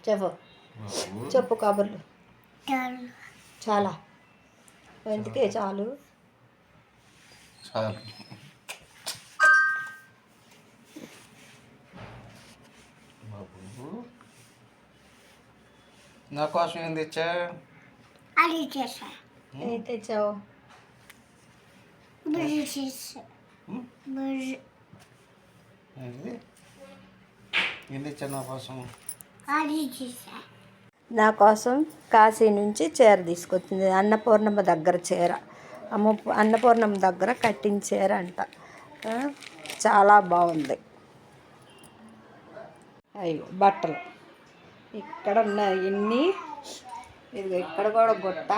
చెప్పు చెప్పు కబుర్లు. చాలా ఎందుకే చాలు. చాలు. బాబు నా కోసం ఏం తెచ్చా? ఏం తెచ్చావు? ఏం తెచ్చా నా కోసం? నా కోసం కాశీ నుంచి చీర తీసుకొచ్చింది. అన్నపూర్ణమ్మ దగ్గర చీర, అన్నపూర్ణమ్మ దగ్గర కట్టిన చీర అంట. చాలా బాగుంది. అయ్యో బట్టలు ఇక్కడ ఉన్నాయి ఇన్ని. ఇది ఇక్కడ కూడా గుట్ట.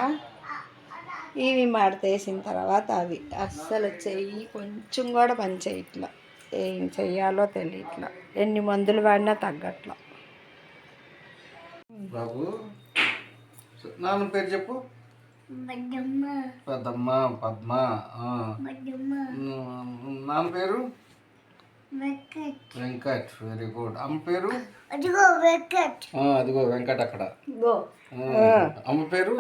ఇవి మడతేసిన తర్వాత అవి అస్సలు చెయ్యి కొంచెం కూడా పని చేయట్లా. ఏం చెయ్యాలో తెలియట్లా. ఎన్ని మందులు వాడినా తగ్గట్లా. బాబు నాన్న పేరు చెప్పు. పెద్దమ్మ పద్మ. నాన్న పేరు వెంకట్. Very good. అమ్మ పేరు అదిగో వెంకట్ అక్కడ. అమ్మ పేరు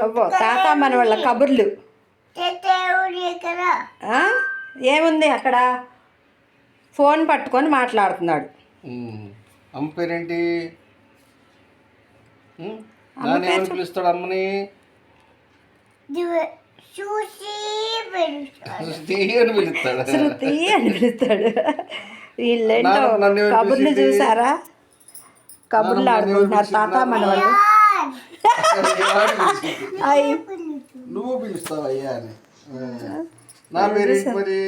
తాత మన వాళ్ళ కబుర్లు. ఏముంది అక్కడ? ఫోన్ పట్టుకొని మాట్లాడుతున్నాడు. అమ్మ పేరేంటి? నాన్న ఏమని పిలుస్తాడు అమ్మని? శృతి అని పిలుస్తాడు. శృతి అని పిలుస్తాడు. వీళ్ళేంటో కబుర్లు చూసారా? కబుర్లు ఆడుకుంటున్నారు తాత మన వాళ్ళు. నువ్వు పిలుస్తావు అయ్యా అని. నా పేరు మరి?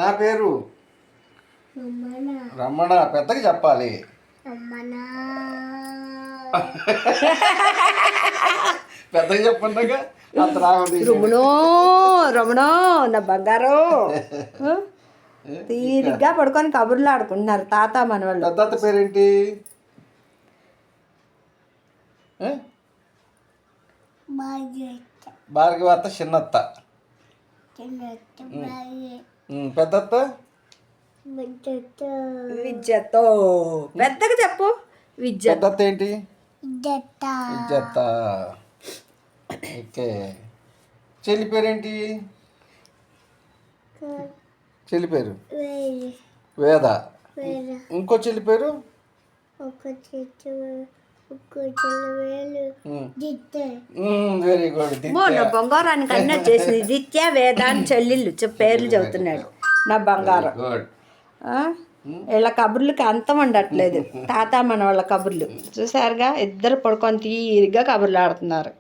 నా పేరు రమణ. పెద్దగా చెప్పాలి. పెద్దగా చెప్పండి. అంత రాగుంది. రమణో రమణో నా బంగారు. తీరిగ్గా పడుకొని కబుర్లు ఆడుకుంటున్నారు తాత మన వాళ్ళు. పెద్ద పేరేంటి? భార్గవత్త. చిన్నత్త. పెద్దత్త విద్యతో. పెద్దగా చెప్పు. విద్య. పెద్దత్త ఏంటి? విద్యత్త. ఓకే. చెల్లి పేరేంటి? చెల్లి పేరు వేద. ఇంకో చెల్లి పేరు వెరీ గుడ్. నా బంగారానికి అన్నీ చేసింది. దిత్య వేద అని చెల్లెళ్ళు పేర్లు చెబుతున్నాడు నా బంగారం. వీళ్ళ కబుర్లకి అంతం ఉండట్లేదు. తాత మన వాళ్ళ కబుర్లు చూసారుగా. ఇద్దరు పడుకొని తీరిగ్గా కబుర్లు ఆడుతున్నారు.